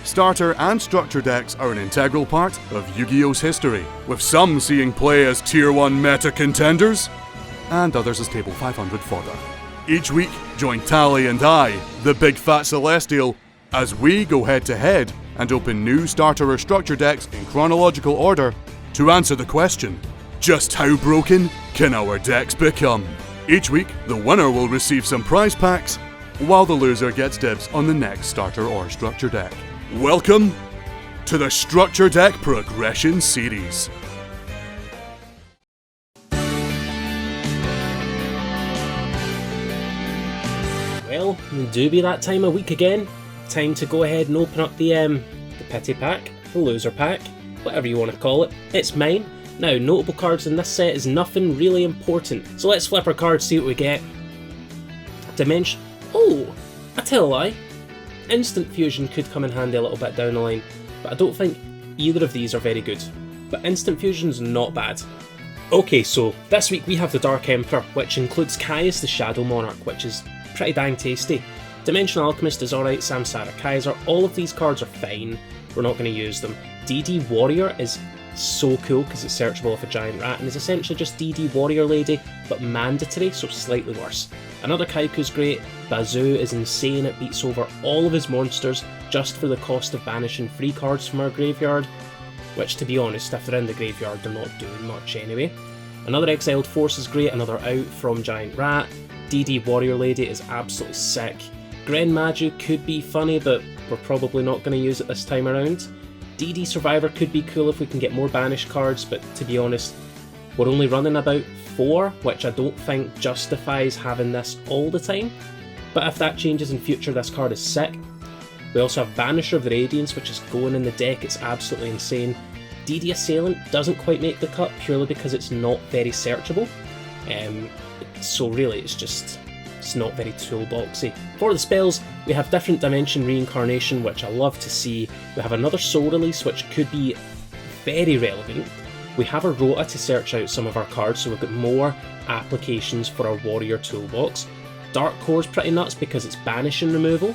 Starter and structure decks are an integral part of Yu-Gi-Oh's history, with some seeing play as Tier 1 meta contenders, and others as Table 500 fodder. Each week, join Tally and I, the Big Fat Celestial, as we go head-to-head and open new starter or structure decks in chronological order to answer the question, just how broken can our decks become? Each week, the winner will receive some prize packs, while the loser gets dibs on the next starter or structure deck. Welcome to the Structure Deck Progression Series. Well, it do be that time of week again. Time to go ahead and open up the pity pack, the loser pack, whatever you want to call it. It's mine. Now, notable cards in this set is nothing really important, so let's flip our cards, see what we get. Dimension. Oh, I tell a lie. Instant Fusion could come in handy a little bit down the line, but I don't think either of these are very good. But Instant Fusion's not bad. Okay, so this week we have the Dark Emperor, which includes Caius the Shadow Monarch, which is pretty dang tasty. Dimensional Alchemist is alright, Samsara Kaiser, all of these cards are fine, we're not going to use them. DD Warrior is so cool because it's searchable off a giant rat and is essentially just DD Warrior Lady, but mandatory, so slightly worse. Another Kaiku's great, Bazoo is insane, it beats over all of his monsters just for the cost of banishing free cards from our graveyard, which to be honest, if they're in the graveyard they're not doing much anyway. Another Exiled Force is great, another out from Giant Rat. DD Warrior Lady is absolutely sick. Gren Maju could be funny, but we're probably not going to use it this time around. DD Survivor could be cool if we can get more banished cards, but to be honest, we're only running about 4, which I don't think justifies having this all the time. But if that changes in future, this card is sick. We also have Banisher of the Radiance, which is going in the deck, it's absolutely insane. DD Assailant doesn't quite make the cut purely because it's not very searchable. So really it's not very toolboxy. For the spells, we have Different Dimension Reincarnation, which I love to see. We have another Soul Release, which could be very relevant. We have a Rota to search out some of our cards, so we've got more applications for our Warrior toolbox. Dark Core's pretty nuts because it's banishing removal.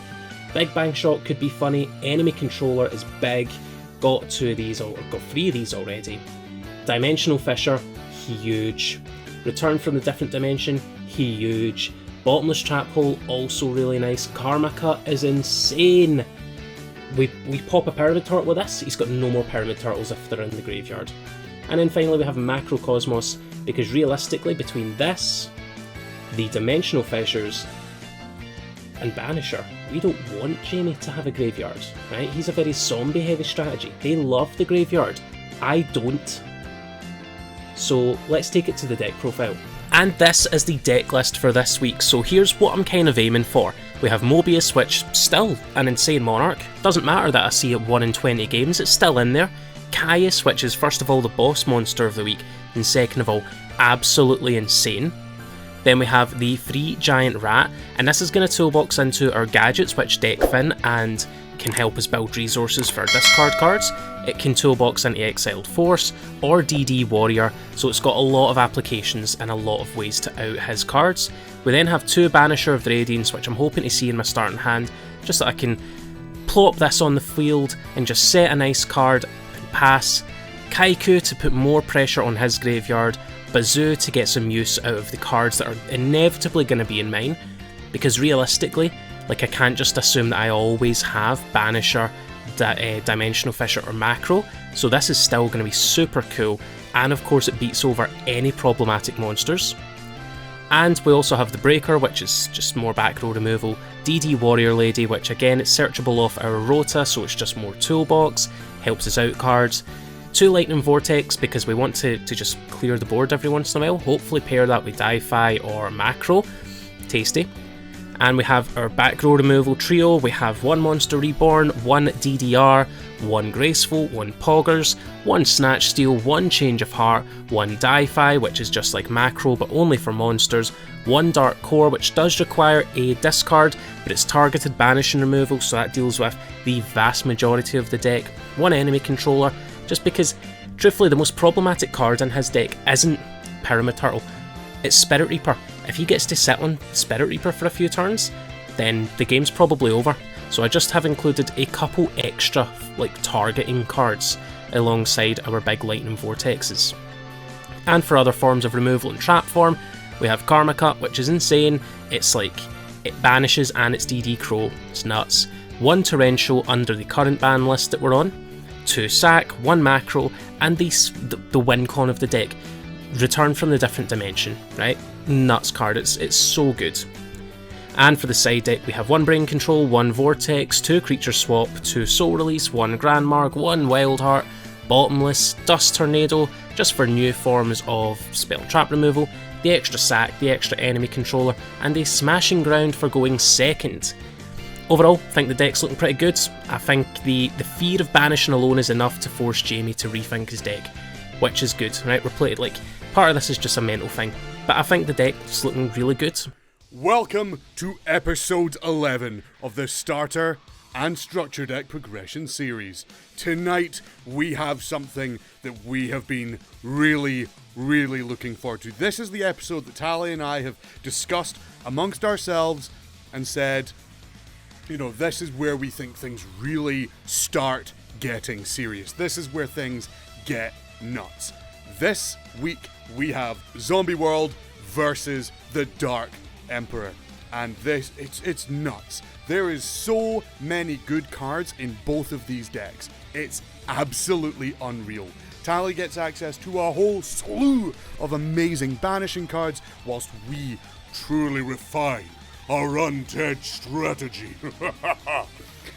Big Bang Shot could be funny. Enemy Controller is big. Got 3 of these already. Dimensional Fissure, huge. Return from the Different Dimension, huge. Bottomless Trap Hole, also really nice. Karma Cut is insane. We pop a Pyramid Turtle with this, he's got no more Pyramid Turtles if they're in the graveyard. And then finally we have Macrocosmos, because realistically between this, the Dimensional Fissures, and Banisher, we don't want Jamie to have a graveyard, right? He's a very zombie heavy strategy. They love the graveyard. I don't. So let's take it to the deck profile. And this is the deck list for this week, so here's what I'm kind of aiming for. We have Mobius, which still an insane monarch. Doesn't matter that I see it 1 in 20 games, it's still in there. Caius, which is first of all the boss monster of the week, and second of all, absolutely insane. Then we have the free Giant Rat, and this is going to toolbox into our gadgets which deck fin and can help us build resources for our discard cards. It can toolbox into Exiled Force or DD Warrior, so it's got a lot of applications and a lot of ways to out his cards. We then have 2 Banisher of the Radiance, which I'm hoping to see in my starting hand, just so I can plop this on the field and just set a nice card and pass. Kaiku to put more pressure on his graveyard. Bazoo to get some use out of the cards that are inevitably going to be in mine, because realistically, I can't just assume that I always have Banisher, Dimensional Fissure or Macro, so this is still going to be super cool, and of course it beats over any problematic monsters. And we also have the Breaker, which is just more back row removal, DD Warrior Lady, which again it's searchable off our Rota, so it's just more toolbox, helps us out cards. 2 Lightning Vortex, because we want to just clear the board every once in a while, hopefully pair that with Di-Fi or Macro, tasty. And we have our back row removal trio. We have 1 Monster Reborn, 1 DDR, 1 Graceful, 1 Poggers, 1 Snatch Steal, 1 Change of Heart, 1 Di-Fi, which is just like Macro but only for monsters, 1 Dark Core, which does require a discard, but it's targeted banishing removal, so that deals with the vast majority of the deck, 1 Enemy Controller, just because, truthfully, the most problematic card in his deck isn't Pyramid Turtle, it's Spirit Reaper. If he gets to sit on Spirit Reaper for a few turns, then the game's probably over. so I just have included a couple extra targeting cards alongside our big lightning vortexes. And for other forms of removal and trap form, we have Karma Cut, which is insane. It's it banishes and it's DD Crow. It's nuts. 1 Torrential under the current ban list that we're on, 2 Sack, 1 Macro, and the win con of the deck. Return from the different dimension, right? Nuts card, it's so good. And for the side deck, we have 1 Brain Control, 1 Vortex, 2 Creature Swap, 2 Soul Release, 1 Grand Marg, 1 Wild Heart, Bottomless, Dust Tornado, just for new forms of spell and trap removal, the extra sack, the extra enemy controller, and a Smashing Ground for going second. Overall, I think the deck's looking pretty good. I think the fear of banishing alone is enough to force Jamie to rethink his deck, which is good, right? We're playing, part of this is just a mental thing, but I think the deck's looking really good. Welcome to episode 11 of the Starter and Structure Deck Progression Series. Tonight, we have something that we have been really looking forward to. This is the episode that Tally and I have discussed amongst ourselves and said, this is where we think things really start getting serious. This is where things get nuts. This week, we have Zombie World versus the Dark Emperor. And it's nuts. There is so many good cards in both of these decks. It's absolutely unreal. Tally gets access to a whole slew of amazing banishing cards, whilst we truly refine our undead strategy.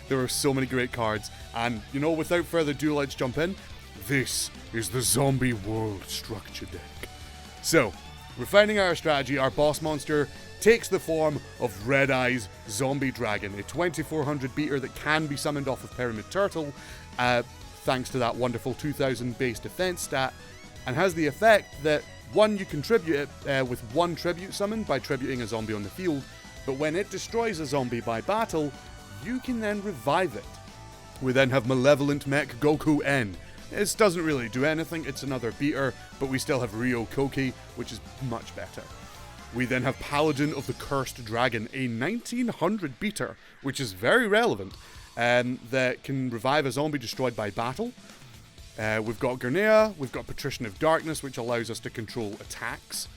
There are so many great cards, and without further ado, let's jump in. This is the Zombie World Structure Deck. So, refining our strategy, our boss monster takes the form of Red Eye's Zombie Dragon, a 2400 beater that can be summoned off of Pyramid Turtle, thanks to that wonderful 2000 base defense stat, and has the effect that, one, you can tribute it with 1 tribute summon by tributing a zombie on the field, but when it destroys a zombie by battle, you can then revive it. We then have Malevolent Mech Goku N. This doesn't really do anything, it's another beater, but we still have Ryo Koki, which is much better. We then have Paladin of the Cursed Dragon, a 1900 beater, which is very relevant, that can revive a zombie destroyed by battle. We've got Gurnea, we've got Patrician of Darkness, which allows us to control attacks.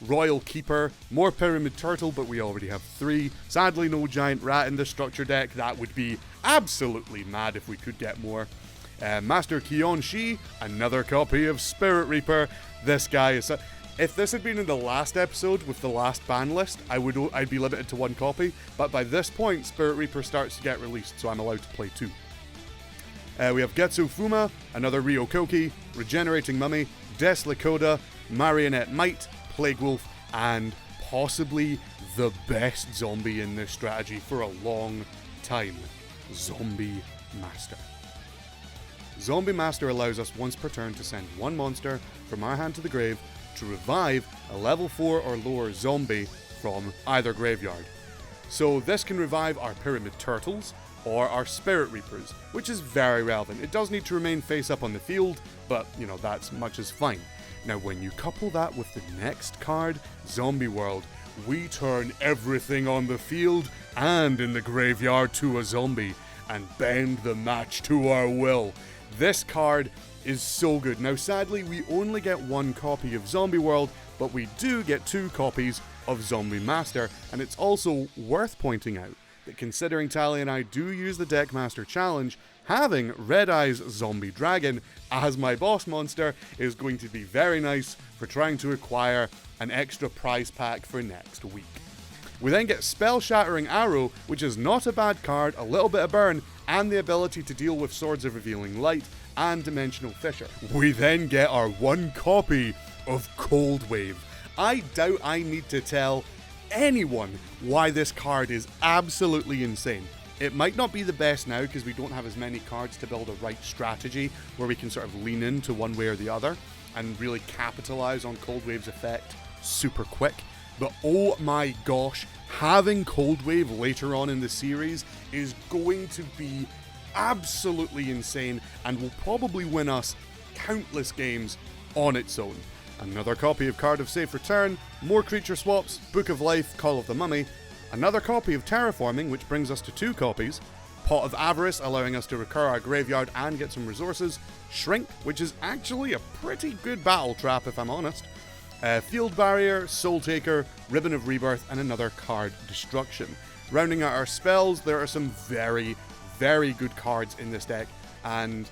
Royal Keeper, more Pyramid Turtle, but we already have 3. Sadly, no Giant Rat in the structure deck. That would be absolutely mad if we could get more. Master Kion Shi, another copy of Spirit Reaper. This guy is... If this had been in the last episode with the last ban list, I'd be limited to 1 copy, but by this point, Spirit Reaper starts to get released, so I'm allowed to play 2. We have Getsu Fuma, another Ryo Koki, Regenerating Mummy, Des Lakoda, Marionette Might, Plague Wolf, and possibly the best zombie in this strategy for a long time, Zombie Master. Zombie Master allows us once per turn to send 1 monster from our hand to the grave to revive a level 4 or lower zombie from either graveyard. So this can revive our Pyramid Turtles or our Spirit Reapers, which is very relevant. It does need to remain face up on the field, but that's much as fine. Now when you couple that with the next card, Zombie World, we turn everything on the field and in the graveyard to a zombie and bend the match to our will. This card is so good. Now sadly, we only get 1 copy of Zombie World, but we do get 2 copies of Zombie Master, and it's also worth pointing out that considering Tally and I do use the Deckmaster Challenge, having Red Eye's Zombie Dragon as my boss monster is going to be very nice for trying to acquire an extra prize pack for next week. We then get Spell Shattering Arrow, which is not a bad card, a little bit of burn, and the ability to deal with Swords of Revealing Light and Dimensional Fissure. We then get our 1 copy of Cold Wave. I doubt I need to tell anyone why this card is absolutely insane. It might not be the best now because we don't have as many cards to build a right strategy where we can sort of lean into one way or the other and really capitalize on Cold Wave's effect super quick. But oh my gosh, having Cold Wave later on in the series is going to be absolutely insane and will probably win us countless games on its own. Another copy of Card of Safe Return, more creature swaps, Book of Life, Call of the Mummy, another copy of Terraforming, which brings us to 2 copies, Pot of Avarice, allowing us to recur our graveyard and get some resources. Shrink, which is actually a pretty good battle trap if I'm honest. Field Barrier, Soul Taker, Ribbon of Rebirth, and another card Destruction. Rounding out our spells, there are some very, very good cards in this deck, and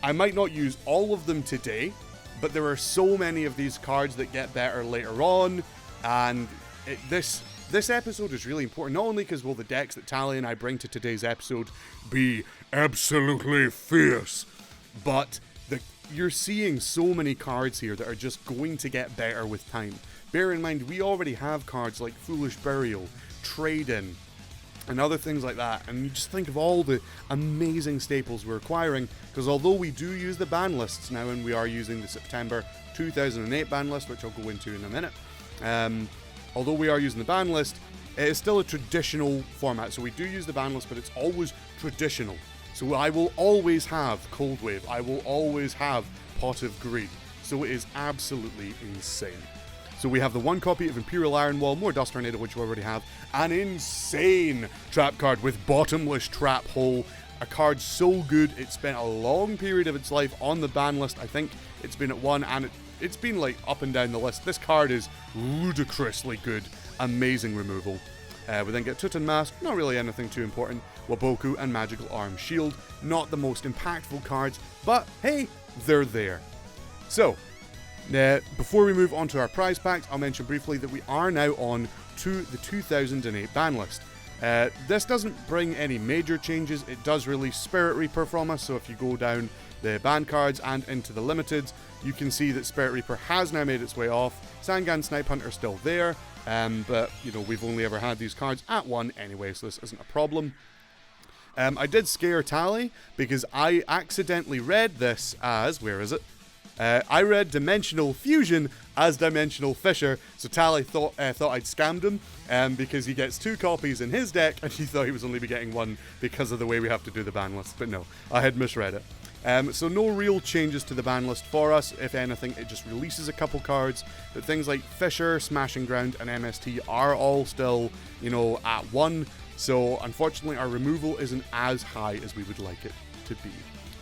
I might not use all of them today, but there are so many of these cards that get better later on, and this episode is really important, not only because will the decks that Tally and I bring to today's episode be absolutely fierce, but you're seeing so many cards here that are just going to get better with time. Bear in mind, we already have cards like Foolish Burial, Trade-In, and other things like that, and you just think of all the amazing staples we're acquiring, because although we do use the ban lists now, and we are using the September 2008 ban list, which I'll go into in a minute, although we are using the ban list, it is still a traditional format, so we do use the ban list, but it's always traditional. So I will always have Cold Wave, I will always have Pot of Greed, so it is absolutely insane. So we have the one copy of Imperial Iron Wall, more Dust Tornado, which we already have, an insane trap card with Bottomless Trap Hole, a card so good it spent a long period of its life on the ban list. I think it's been at 1, and it's been like up and down the list. This card is ludicrously good, amazing removal. We then get Tutan Mask, not really anything too important, Waboku, and Magical Arm Shield, not the most impactful cards, but hey, they're there. So, before we move on to our prize packs, I'll mention briefly that we are now on to the 2008 ban list. This doesn't bring any major changes. It does release Spirit Reaper from us, so if you go down the ban cards and into the limiteds, you can see that Spirit Reaper has now made its way off. Sangan Snipe Hunter still there, but you know, we've only ever had these cards at 1 anyway, so this isn't a problem. I did scare Tally because I accidentally read this as, where is it? I read Dimensional Fusion as Dimensional Fisher, so Tally thought I'd scammed him because he gets 2 copies in his deck, and he thought he was only getting 1 because of the way we have to do the ban list. But no, I had misread it. So no real changes to the ban list for us. If anything, it just releases a couple cards, but things like Fisher, Smashing Ground, and MST are all still, you know, at 1. So unfortunately, our removal isn't as high as we would like it to be.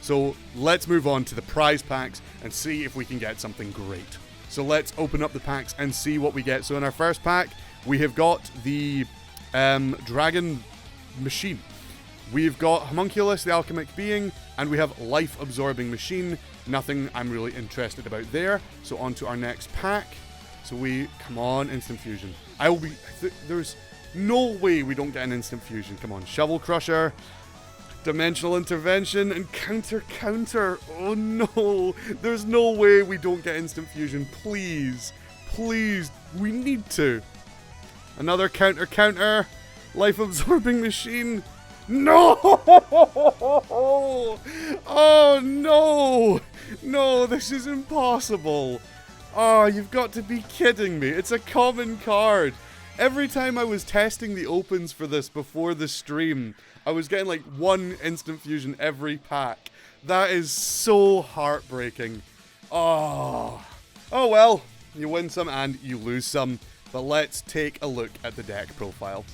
So let's move on to the prize packs and see if we can get something great. So let's open up the packs and see what we get. So in our first pack, we have got the Dragon Machine. We've got Homunculus, the Alchemic Being, and we have Life Absorbing Machine. Nothing I'm really interested about there. So on to our next pack. So come on, Instant Fusion. There's no way we don't get an Instant Fusion. Come on, Shovel Crusher, Dimensional Intervention, and Counter. Oh no, there's no way we don't get Instant Fusion. Please, we need to. Another Counter, Life Absorbing Machine. No! Oh no, this is impossible. Oh, you've got to be kidding me. It's a common card. Every time I was testing the opens for this before the stream, I was getting like 1 Instant Fusion every pack. That is so heartbreaking. Oh well, you win some and you lose some. But let's take a look at the deck profile.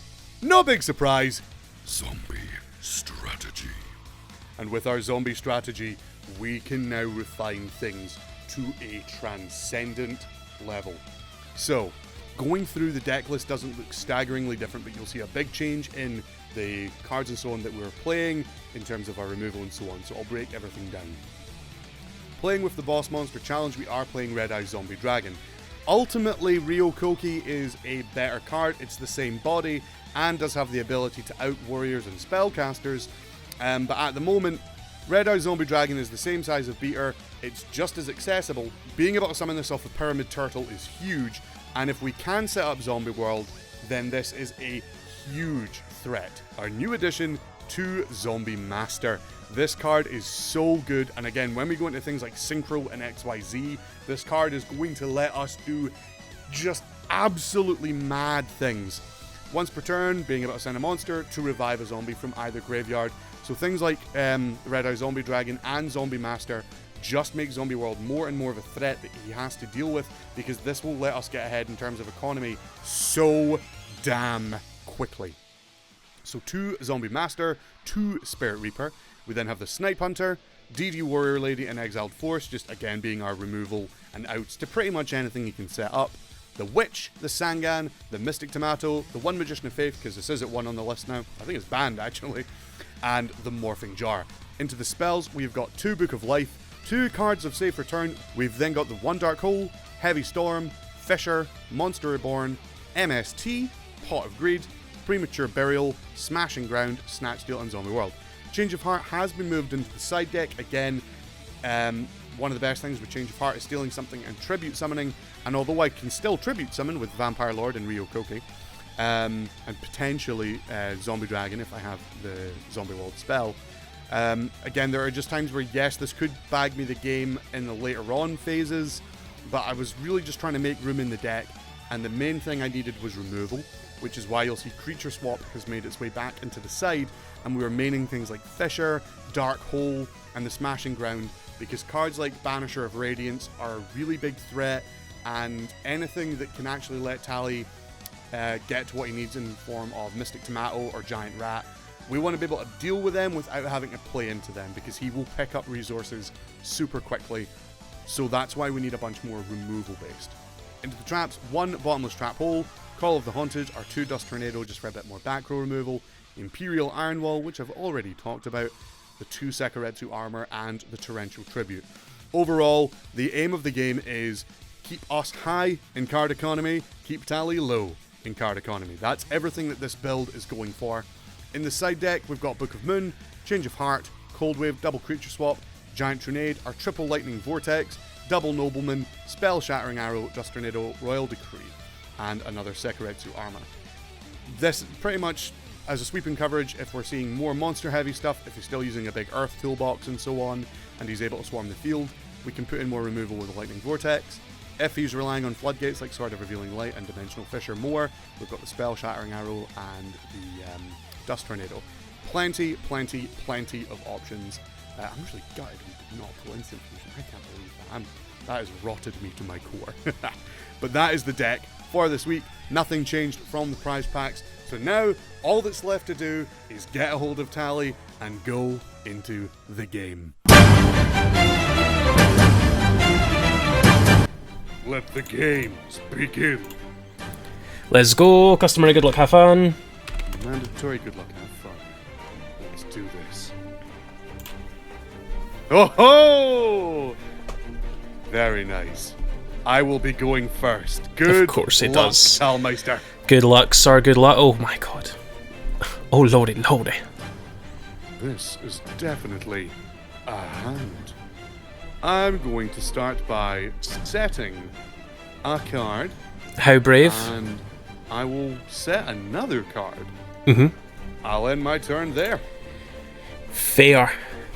No big surprise, Zombie Strategy. And with our Zombie Strategy, we can now refine things to a transcendent level. So, going through the deck list doesn't look staggeringly different, but you'll see a big change in the cards and so on that we're playing in terms of our removal and so on, so I'll break everything down. Playing with the Boss Monster Challenge, we are playing Red Eye Zombie Dragon. Ultimately, Ryokoki is a better card, it's the same body, and does have the ability to out warriors and spellcasters, but at the moment, Red Eye Zombie Dragon is the same size of Beater, it's just as accessible. Being able to summon this off of Pyramid Turtle is huge, and if we can set up Zombie World, then this is a huge threat. Our new addition to Zombie Master. This card is so good, and again, when we go into things like Synchro and XYZ, this card is going to let us do just absolutely mad things. Once per turn, being able to send a monster to revive a zombie from either graveyard. So things like Red Eye Zombie Dragon and Zombie Master just make Zombie World more and more of a threat that he has to deal with, because this will let us get ahead in terms of economy so damn quickly. So 2 Zombie Master, 2 Spirit Reaper. We then have the Snipe Hunter, DD Warrior Lady, and Exiled Force, just again being our removal and outs to pretty much anything you can set up. The Witch, the Sangan, the Mystic Tomato, the 1 Magician of Faith, because this is at 1 on the list now. I think it's banned, actually. And the Morphing Jar. Into the spells, we've got 2 Book of Life, 2 cards of Safe Return. We've then got the 1 Dark Hole, Heavy Storm, Fisher, Monster Reborn, MST, Pot of Greed, Premature Burial, Smashing Ground, Snatch Steal, and Zombie World. Change of Heart has been moved into the side deck. Again, one of the best things with Change of Heart is stealing something and tribute summoning. And although I can still tribute summon with Vampire Lord and Ryo Koki, and potentially Zombie Dragon if I have the Zombie World spell, again, there are just times where, yes, this could bag me the game in the later on phases, but I was really just trying to make room in the deck, and the main thing I needed was removal, which is why you'll see Creature Swap has made its way back into the side, and we were maining things like Fisher, Dark Hole, and the Smashing Ground, because cards like Banisher of Radiance are a really big threat, and anything that can actually let Tally get to what he needs in the form of Mystic Tomato or Giant Rat, we want to be able to deal with them without having to play into them, because he will pick up resources super quickly. So that's why we need a bunch more removal based. Into the traps, 1 Bottomless Trap Hole, Call of the Haunted, our 2 Dust Tornado just for a bit more back row removal, Imperial Iron Wall, which I've already talked about, the 2 Sekiretsu Armor, and the Torrential Tribute. Overall, the aim of the game is keep us high in card economy, keep Tally low in card economy. That's everything that this build is going for. In the side deck, we've got Book of Moon, Change of Heart, Cold Wave, Double Creature Swap, Giant Trinade, our triple Lightning Vortex, Double Nobleman, Spell Shattering Arrow, Dust Tornado, Royal Decree, and another Sekiretsu Armor. This pretty much as a sweeping coverage. If we're seeing more monster heavy stuff, if he's still using a big Earth toolbox and so on, and he's able to swarm the field, we can put in more removal with the Lightning Vortex. If he's relying on floodgates like Sword of Revealing Light and Dimensional Fisher more, we've got the Spell Shattering Arrow and the Dust Tornado. Plenty of options. I'm actually gutted we did not pull Instant Fusion. I can't believe that. That has rotted me to my core. But that is the deck for this week. Nothing changed from the prize packs. So now, all that's left to do is get a hold of Tally and go into the game. Let the games begin. Let's go. Customary good luck, have fun. Mandatory good luck, have fun. Let's do this. Oh ho! Very nice. I will be going first. Good. Of course it luck, does. Talmeister. Good luck, sir. Good luck. Oh my god. Oh lordy, lordy. This is definitely a hand. I'm going to start by setting a card. How brave. And I will set another card. Mm-hmm. I'll end my turn there. Fair.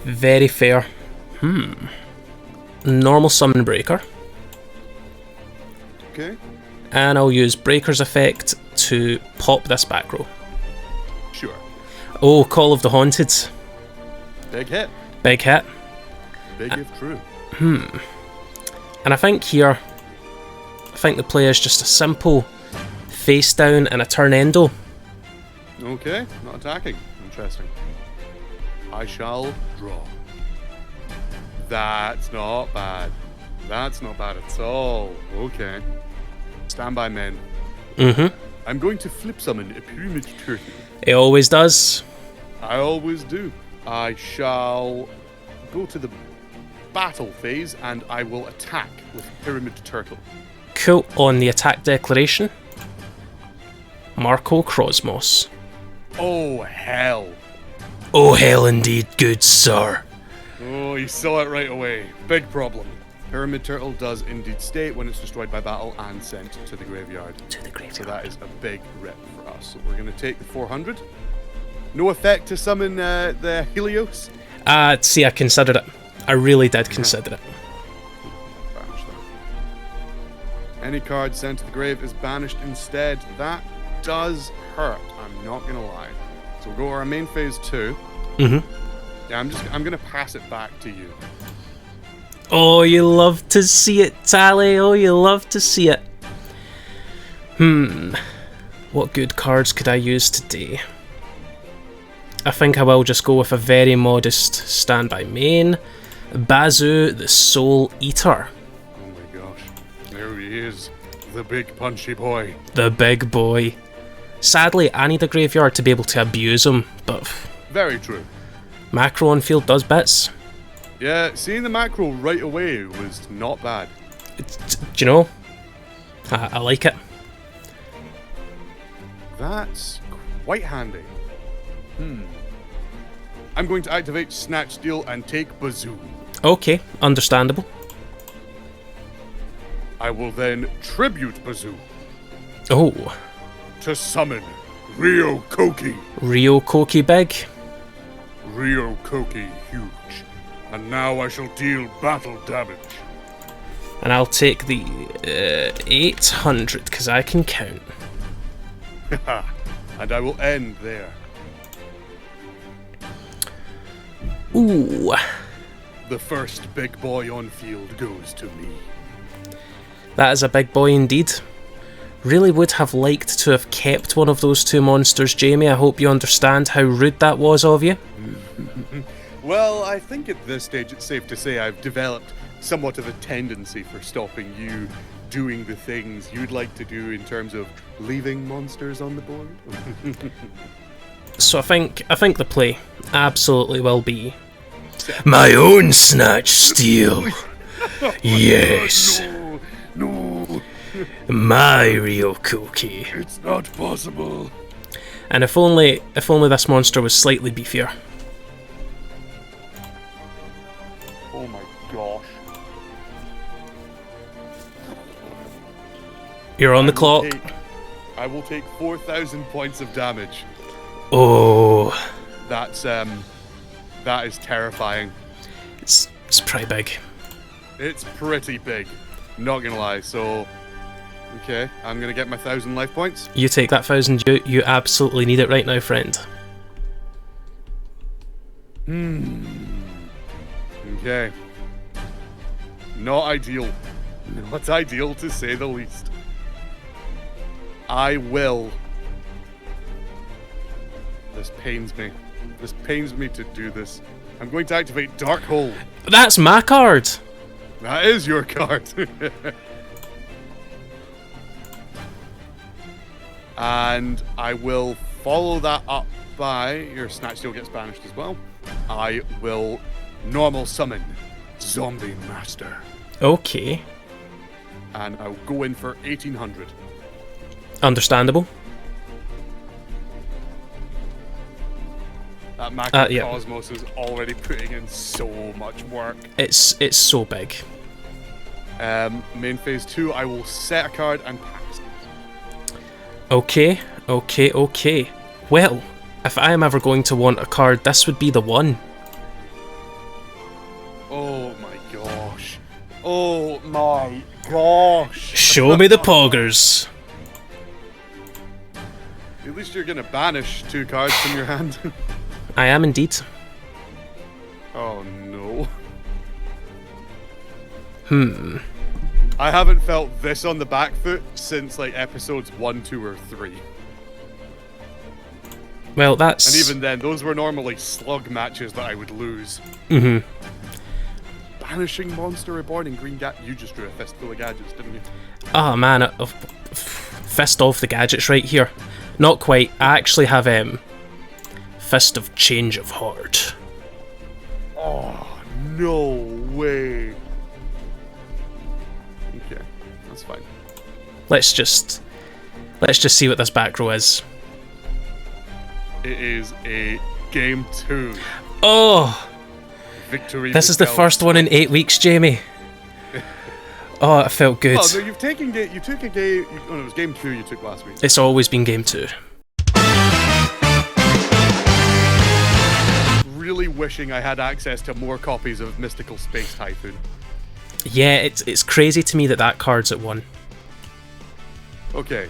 Very fair. Normal Summon Breaker. Okay. And I'll use Breaker's Effect to pop this back row. Sure. Oh, Call of the Haunted. Big hit. Big hit. Big if true. And I think here, the play is just a simple face down and a turn endo. Okay, not attacking. Interesting. I shall draw. That's not bad. That's not bad at all. Okay. Stand by, men. Mm-hmm. I'm going to flip summon a Pyramid Turtle. It always does. I always do. I shall go to the battle phase and I will attack with Pyramid Turtle. Cool. On the attack declaration, Marco Krosmos. Oh, hell. Oh, hell indeed, good sir. Oh, he saw it right away. Big problem. Pyramid Turtle does indeed state when it's destroyed by battle and sent to the graveyard. To the graveyard. So that is a big rip for us. So we're going to take the 400. No effect to summon the Helios. See, I considered it. I really did consider it. Banish them. Any card sent to the grave is banished instead. That does hurt, I'm not going to lie. So we'll go to our main phase 2. Mm-hmm. Yeah, I'm gonna pass it back to you. Oh, you love to see it, Tally. Oh, you love to see it. What good cards could I use today? I think I will just go with a very modest standby main. Bazu, the Soul Eater. Oh my gosh. There he is. The big punchy boy. The big boy. Sadly, I need a graveyard to be able to abuse him, but Very true. macro on field does bits. Yeah, seeing the macro right away was not bad. Do you know? I like it. That's quite handy. I'm going to activate Snatch Steal and take Bazoo. Okay, understandable. I will then tribute Bazoo Oh, to summon Rio Koki. Rio Koki big. Rio Koki huge. And now I shall deal battle damage. And I'll take the 800, because I can count. And I will end there. Ooh, The first big boy on field goes to me. that is a big boy indeed. Really would have liked to have kept one of those two monsters, Jamie. I hope you understand how rude that was of you. Well, I think at this stage it's safe to say I've developed somewhat of a tendency for stopping you doing the things you'd like to do in terms of leaving monsters on the board. So I think the play absolutely will be my own Snatch Steal. Yes, No, my Rio Koki. it's not possible. And if only this monster was slightly beefier. Oh my gosh. You're on the clock. I will take 4,000 points of damage. Oh, That is terrifying. it's pretty big. It's pretty big. Not gonna lie, so... Okay, I'm gonna get my 1,000 life points. You take that 1,000. You absolutely need it right now, friend. Okay. Not ideal. Not ideal, to say the least. I will... This pains me. This pains me to do this. I'm going to activate Dark Hole. That's my card. That is your card. And I will follow that up by... Your Snatch Steal gets banished as well. I will normal summon Zombie Master. Okay, And I'll go in for 1,800. understandable. That Macrocosmos yeah. is already putting in so much work. It's so big. Main phase 2, I will set a card and pass. Okay. Well, if I am ever going to want a card, this would be the one. Oh my gosh. Oh my gosh. Show me the poggers. At least you're gonna banish 2 cards from your hand. I am indeed. Oh no. I haven't felt this on the back foot since like episodes 1, 2, or 3. Well, that's... And even then, those were normally slug matches that I would lose. Banishing Monster Reborn in Green You just drew a fistful of gadgets, didn't you? Oh man, fist of the gadgets right here. Not quite. I actually have Fist of Change of Heart. Oh, no way. Okay, that's fine. Let's just see what this back row is. It is a game 2. Oh, Victory. this is the first one in 8 weeks, Jamie. Oh, it felt good. Oh, no, you took a game... Oh, no, it was game 2 you took last week. It's always been game 2. Really wishing I had access to more copies of Mystical Space Typhoon. Yeah, it's crazy to me that card's at 1. Okay,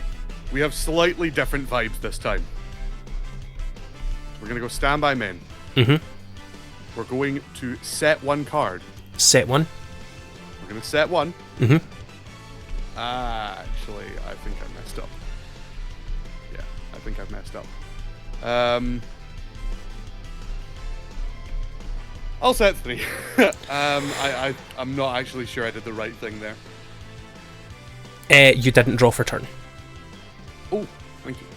we have slightly different vibes this time. We're gonna go standby main. We're going to set 1 card. Set 1. We're gonna set 1. Actually, I think I messed up. Yeah, I think I've messed up. I'll set 3. I'm not actually sure I did the right thing there. You didn't draw for turn. Oh, thank you.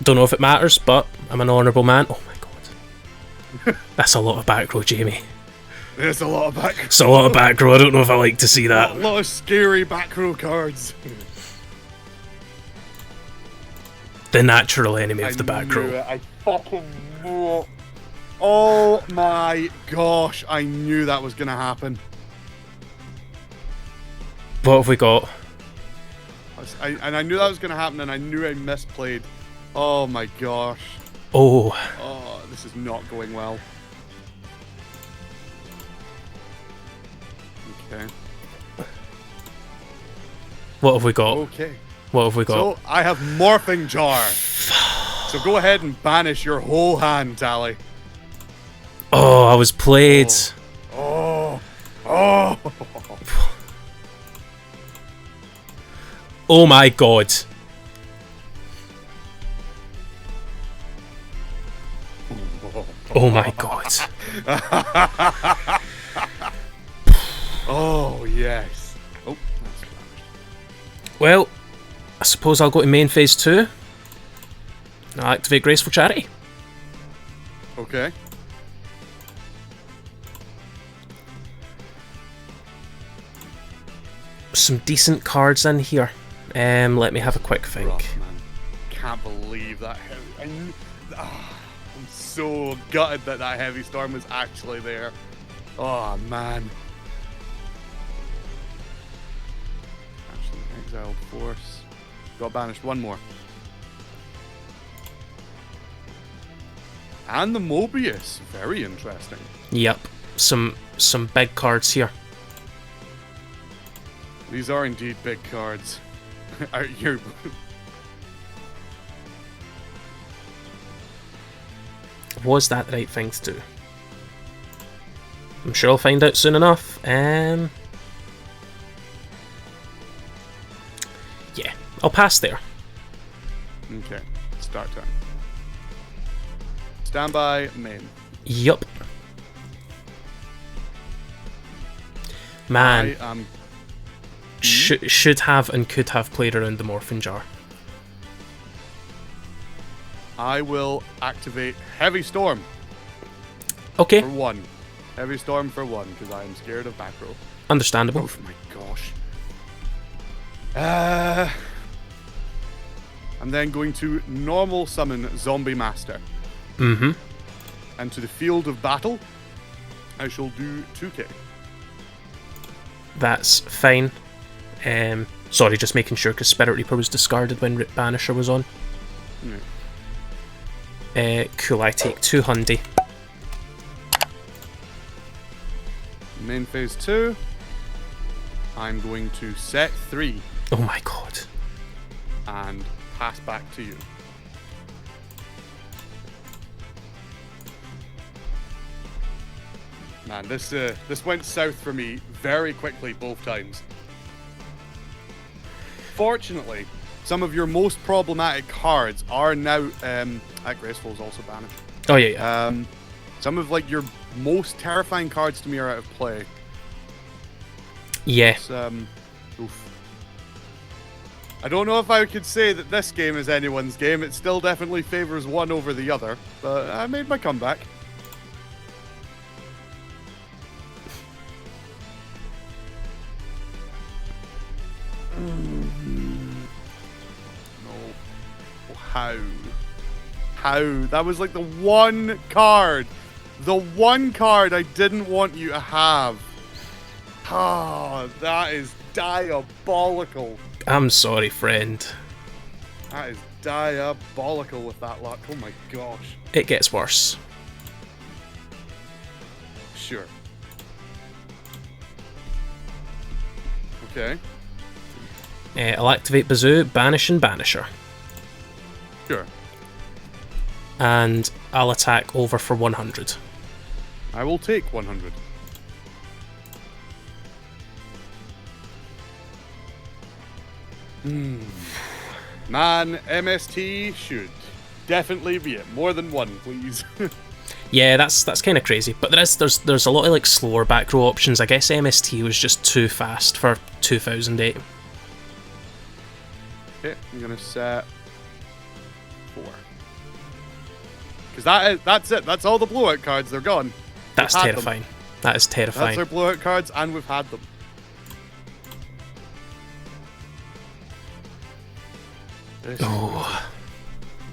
Don't know if it matters, but I'm an honourable man. Oh my god. That's a lot of back row, Jamie. There's a lot of back row. It's a lot of back row. I don't know if I like to see that. A lot of scary back row cards. The natural enemy of the back row. I fucking knew it. Oh my gosh, I knew that was going to happen. What have we got? And I knew that was going to happen, and I knew I misplayed. Oh my gosh. Oh. Oh, this is not going well. Okay. What have we got? Okay. What have we got? So, I have Morphing Jar. So go ahead and banish your whole hand, Tally. Oh, I was played. Oh. Oh. Oh my god. Oh my god. Oh, yes. Oh, that's damaged. Well, I suppose I'll go to main phase 2. I'll activate Graceful Charity. Okay. Some decent cards in here. Let me have a quick think. Rough, man. Can't believe that heavy. I'm so gutted that that heavy storm was actually there. Oh man. Actually, exiled force. Got banished one more. And the Mobius. Very interesting. Yep. Some big cards here. These are indeed big cards. You're Was that the right thing to do? I'm sure I'll find out soon enough. Yeah, I'll pass there. Okay, start turn. Standby, main. Yup. Man, I am. should have and could have played around the Morphin Jar. I will activate Heavy Storm Okay, for 1. Heavy Storm for 1, because I am scared of back row. understandable. Oh my gosh. I'm then going to normal summon Zombie Master. Mm-hmm. And to the field of battle, I shall do 2k. That's fine. Sorry, just making sure, because Spirit Reaper was discarded when Banisher was on. Cool, I take 200. Main phase 2. I'm going to set 3 Oh my god. and pass back to you. Man, this went south for me very quickly both times. Fortunately, some of your most problematic cards are now. Graceful is also banished. Oh yeah. Some of like your most terrifying cards to me are out of play. Yeah. It's, oof. I don't know if I could say that this game is anyone's game. It still definitely favors one over the other, but I made my comeback. No. How? That was like the one card I didn't want you to have. Ah, that is diabolical. I'm sorry, friend. That is diabolical with that luck. Oh my gosh. It gets worse. Sure. Okay. I'll activate Bazoo, Banish and Banisher. Sure. And I'll attack over for 100. I will take 100. Man, MST should definitely be it. More than one, please. Yeah, that's kind of crazy. But there's a lot of like slower back row options. I guess MST was just too fast for 2008. Okay, I'm gonna set 4. Because that's it. That's all the blowout cards. They're gone. That's terrifying. That is terrifying. That's our blowout cards, and we've had them. This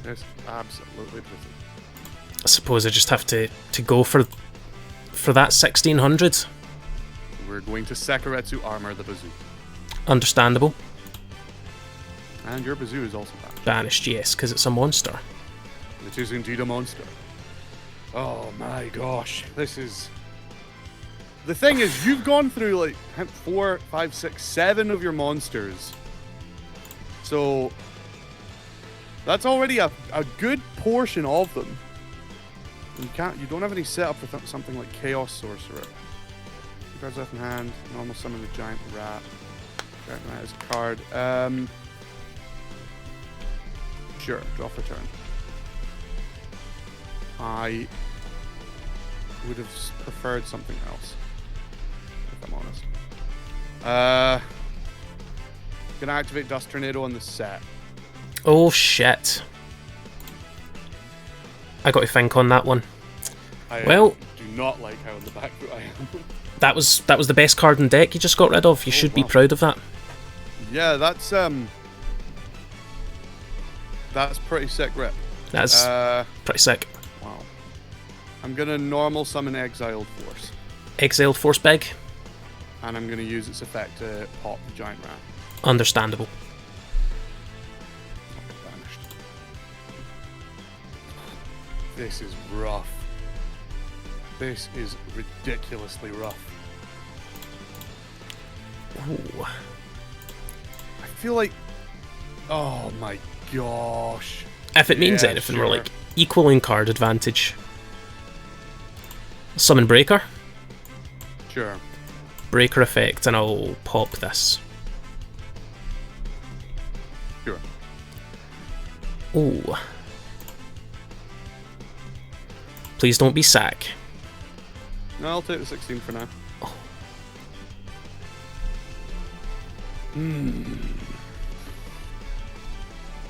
is absolutely pretty. I suppose I just have to go for that 1600. We're going to Sekiretsu armor the Bazoo. Understandable. And your Bazoo is also banished. Banished, yes, because it's a monster. It is indeed a monster. Oh my gosh, this is... The thing is, you've gone through like 4, 5, 6, 7 of your monsters. So... That's already a good portion of them. You don't have any setup for something like Chaos Sorcerer. 2 cards left in hand, normal summon the giant rat. Giant rat is a card. Sure, draw for turn. I would have preferred something else, if I'm honest. Gonna activate Dust Tornado on the set. Oh shit. I got to think on that one. I well, do not like how in the back foot I am. that was the best card in deck you just got rid of. You should be proud of that. Yeah, that's pretty sick rip. That's pretty sick. Wow. I'm gonna normal summon Exiled Force. Exiled Force big. And I'm gonna use its effect to pop the giant rat. Understandable. This is rough. This is ridiculously rough. Ooh. I feel like... Oh my gosh. If it means Yeah, anything, sure. we're like equaling card advantage. Summon Breaker. Sure. Breaker effect, and I'll pop this. Sure. Ooh. Please don't be sack. No, I'll take the 16 for now. Oh.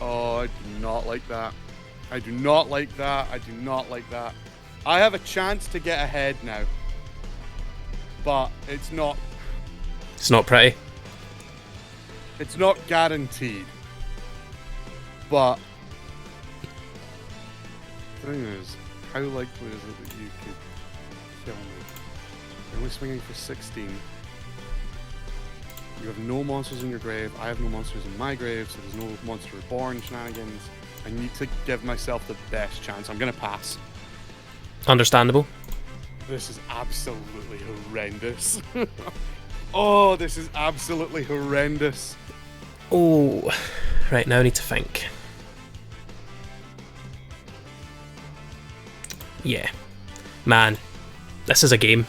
Oh, I do not like that. I do not like that. I do not like that. I have a chance to get ahead now. But it's not... It's not pretty. It's not guaranteed. But... The thing is, how likely is it that you could kill me? You're only swinging for 16. You have no monsters in your grave. I have no monsters in my grave, so there's no monster reborn shenanigans. I need to give myself the best chance. I'm gonna pass. Understandable. This is absolutely horrendous. Oh, this is absolutely horrendous. Oh, right, now I need to think. Yeah. Man, this is a game.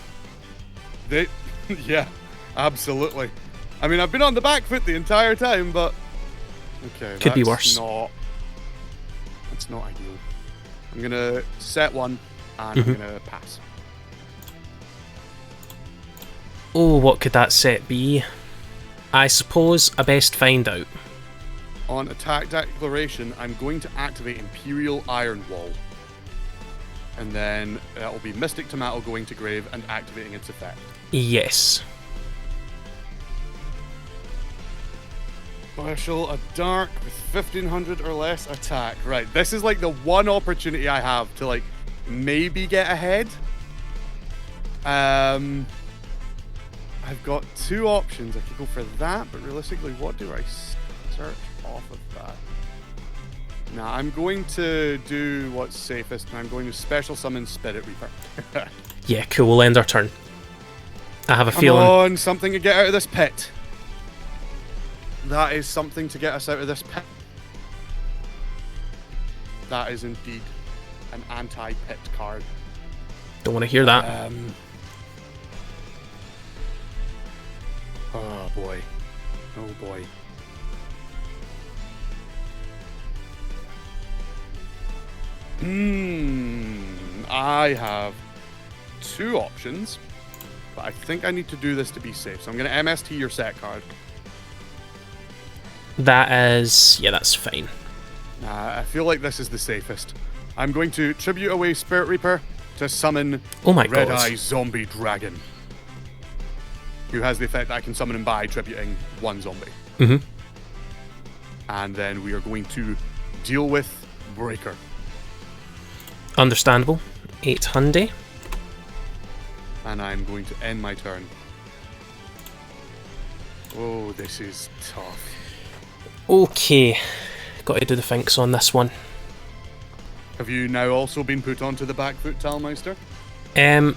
Yeah, absolutely. I mean, I've been on the back foot the entire time, but... Okay, Could be worse. That's not ideal. I'm gonna set one, and I'm gonna pass. Oh, what could that set be? I suppose a best find out. On attack declaration, I'm going to activate Imperial Iron Wall. And then that will be Mystic Tomato going to grave and activating its effect. Yes. Special a dark with 1500 or less attack. Right, this is like the one opportunity I have to like maybe get ahead. I've got 2 options. I could go for that, but realistically, what do I search off of that? Nah, I'm going to do what's safest, and I'm going to special summon Spirit Reaper. Yeah, cool. We'll end our turn. I have a Come feeling. on, something to get out of this pit. That is something to get us out of this pit. That is indeed an anti-pit card. Don't want to hear that. Oh boy. Oh boy. I have two options, but I think I need to do this to be safe. So I'm going to MST your set card. That is... yeah, that's fine. I feel like this is the safest. I'm going to tribute away Spirit Reaper to summon Red Eye Zombie Dragon, who has the effect that I can summon him by tributing one zombie. Mm-hmm. And then we are going to deal with Breaker. Understandable. 800. And I'm going to end my turn. Oh, this is tough. Okay. Got to do the thinks on this one. Have you now also been put onto the back foot, Talmeister? I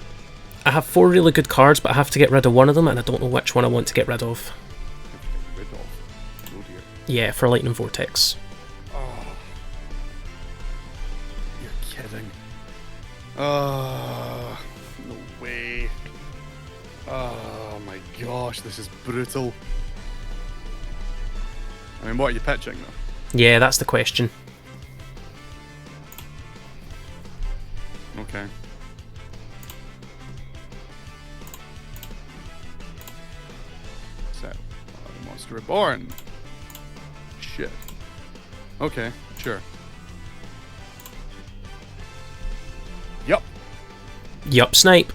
have 4 really good cards, but I have to get rid of one of them, and I don't know which one I want to get rid of. Get rid of? Oh dear. Yeah, for Lightning Vortex. Oh. You're kidding. Oh, no way. Oh my gosh, this is brutal. I mean, what are you pitching though? Yeah, that's the question. Okay. So, Monster Reborn. Shit. Okay, sure. Yup. Yup, Snipe.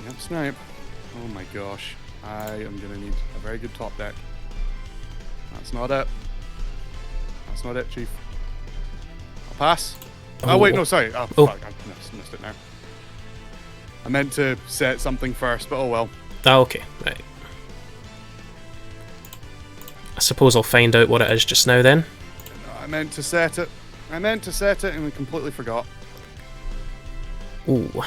Yup, Snipe. Oh my gosh. I am gonna need a very good top deck. That's not it. That's not it, Chief. I'll pass. Oh wait, no, sorry. Oh, fuck, I missed it now. I meant to set something first, but oh well. Oh, okay, right. I suppose I'll find out what it is just now then. No, I meant to set it. And we completely forgot. Ooh.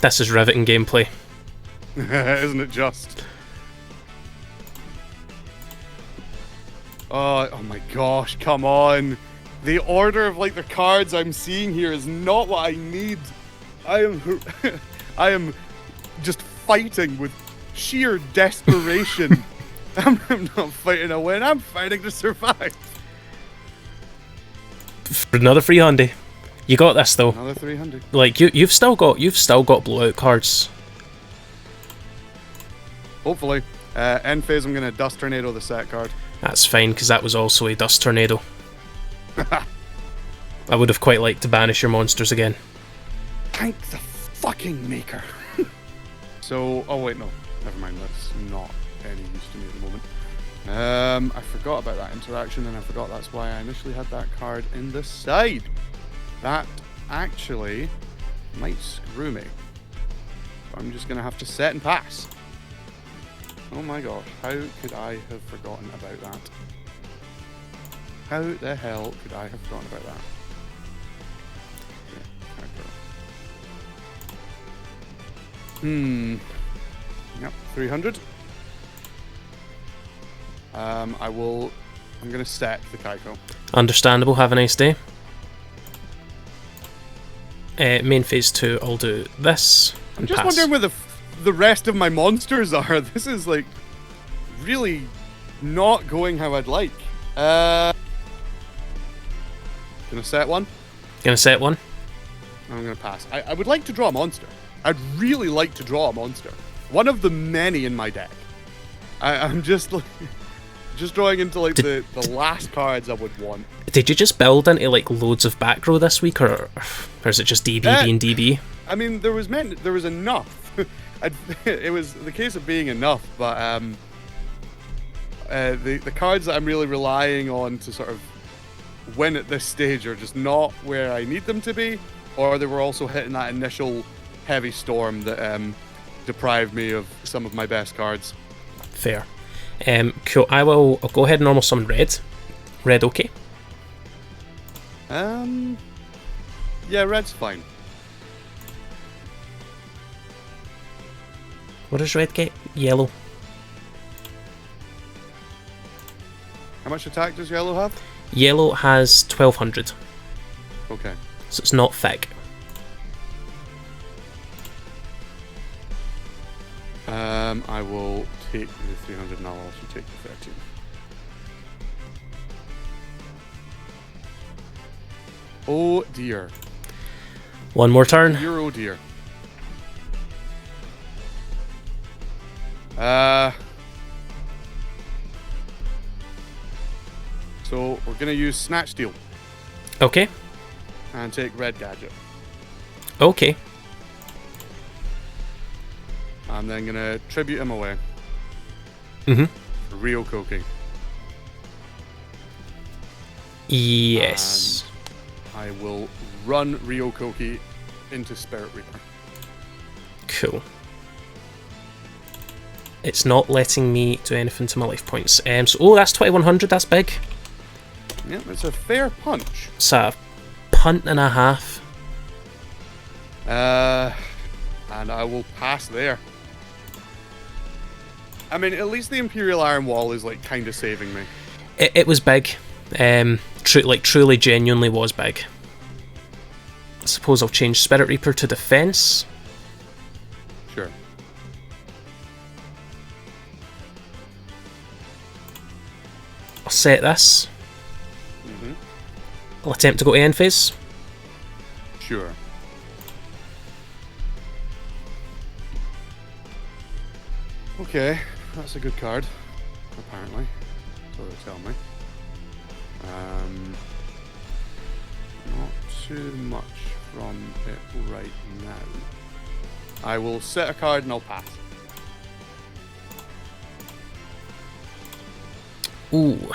This is riveting gameplay. Isn't it just? Oh my gosh, come on. The order of like the cards I'm seeing here is not what I need. I am just fighting with sheer desperation. I'm not fighting to win, I'm fighting to survive. Another 300. You got this though. Another 300. Like you've still got blowout cards. Hopefully. End phase, I'm gonna Dust Tornado the set card. That's fine, because that was also a Dust Tornado. I would have quite liked to banish your monsters again. Thank the fucking maker. So, oh wait, no. Never mind, that's not any use to me at the moment. I forgot about that interaction, and I forgot that's why I initially had that card in the side. That actually might screw me. I'm just gonna have to set and pass. Oh my gosh, how could I have forgotten about that? How the hell could I have forgotten about that? Okay, Yep, 300. I'm gonna stack the Kaiko. Understandable, have a nice day. Main phase 2, I'll do this and I'm just pass. wondering where the rest of my monsters are. This is like really not going how I'd like. Gonna set one. Gonna set one. I'm gonna pass. I would like to draw a monster. I'd really like to draw a monster. One of the many in my deck. I'm just like just drawing into like the last cards I would want. Did you just build into like loads of back row this week, or is it just DB being DB? I mean, there was enough. It was the case of being enough, but the cards that I'm really relying on to sort of win at this stage are just not where I need them to be, or they were also hitting that initial heavy storm that deprived me of some of my best cards. Fair. Cool. I'll go ahead and normal summon red. Red, okay. Yeah, red's fine. What does red get? Yellow. How much attack does yellow have? Yellow has 1200. Okay. So it's not thick. I will take the 300 and I'll also take the 13. Oh dear. One more turn. Dear, oh dear. So we're gonna use Snatch Steal Okay. and take Red Gadget. Okay. I'm then gonna tribute him away. Mm-hmm. Rio Koki. Yes. I will run Rio Koki into Spirit Reaper. Cool. It's not letting me do anything to my life points. So that's 2100. That's big. Yeah, it's a fair punch. It's a punt and a half. And I will pass there. I mean, at least the Imperial Iron Wall is like kind of saving me. It was big. Truly, genuinely was big. I suppose I'll change Spirit Reaper to defense. Sure. I'll set this. I'll attempt to go to end phase. Sure. Okay, that's a good card, apparently. So they tell me. Not too much from it right now. I will set a card and I'll pass. Ooh.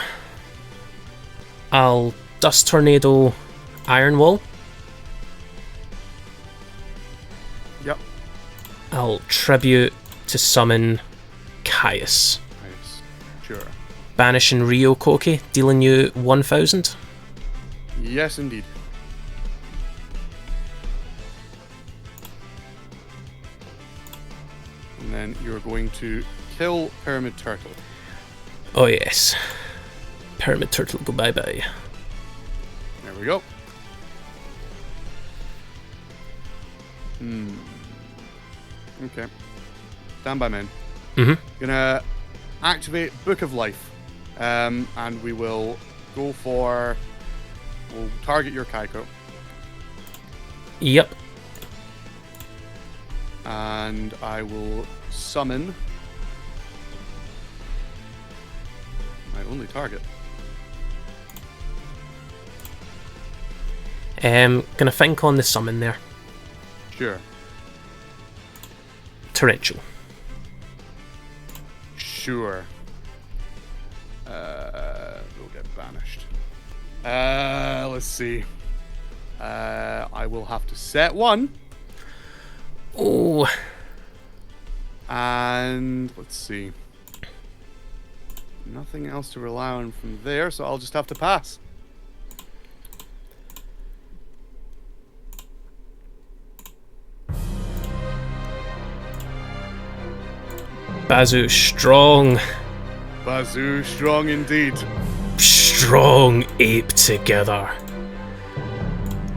I'll Dust Tornado Iron Wall. Yep. I'll Tribute to summon Caius. Nice. Sure. Banishing Rio Koki, dealing you 1000. Yes, indeed. And then you're going to kill Pyramid Turtle. Oh yes. Pyramid Turtle, go bye-bye. There we go. Okay. Stand by, men. Gonna activate Book of Life. And we will go for... We'll target your Kaiko. Yep. And I will summon... my only target. Gonna think on the summon there. Sure. Torrential. Sure. We'll get banished. Let's see. I will have to set one. Oh. And let's see. Nothing else to rely on from there, so I'll just have to pass. Bazoo strong. Bazoo strong indeed. Strong ape together.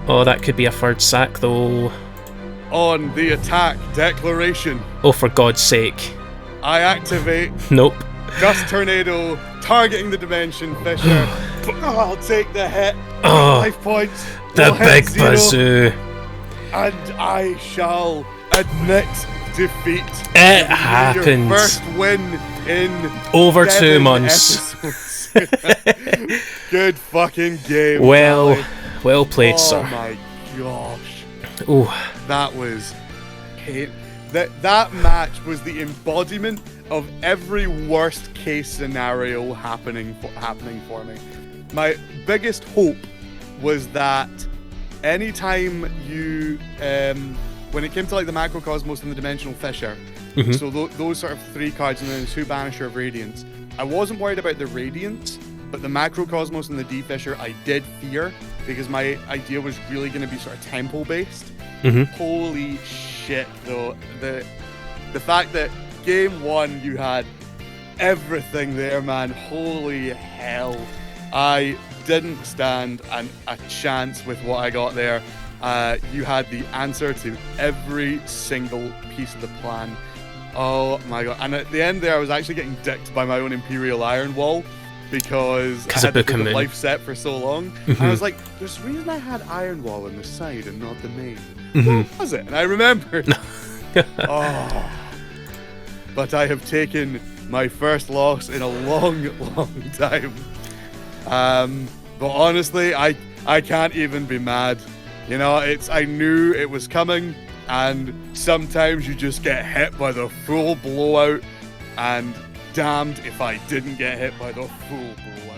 Oh, that could be a third sack though. On the attack declaration, Oh, for God's sake. I activate Nope. Gust Tornado, targeting the Dimension Fisher. I'll take the hit. Oh, 5 points. the will hit big 0, bazoo. And I shall admit defeat. It Your happened. first win in Over 2 7 months. episodes. Good fucking game. Well, Sally. well played, Oh sir. my gosh. Ooh. That was... That match was the embodiment of every worst case scenario happening for me. My biggest hope was that anytime you, when it came to like the Macrocosmos and the Dimensional Fisher, so those sort of 3 cards and then the 2 Banisher of Radiance, I wasn't worried about the Radiance, but the Macrocosmos and the D-Fisher I did fear, because my idea was really going to be sort of tempo based. Holy shit though, the fact that game 1 you had everything there, man, holy hell. I didn't stand a chance with what I got there. You had the answer to every single piece of the plan. Oh my god. And at the end there, I was actually getting dicked by my own Imperial Iron Wall because I had the Book of Book of Moon. Life set for so long. And I was like, there's a reason I had Iron Wall on the side and not the main. What was it? And I remembered. Oh. But I have taken my first loss in a long, long time. But honestly, I can't even be mad. You know, I knew it was coming, and sometimes you just get hit by the full blowout, and damned if I didn't get hit by the full blowout.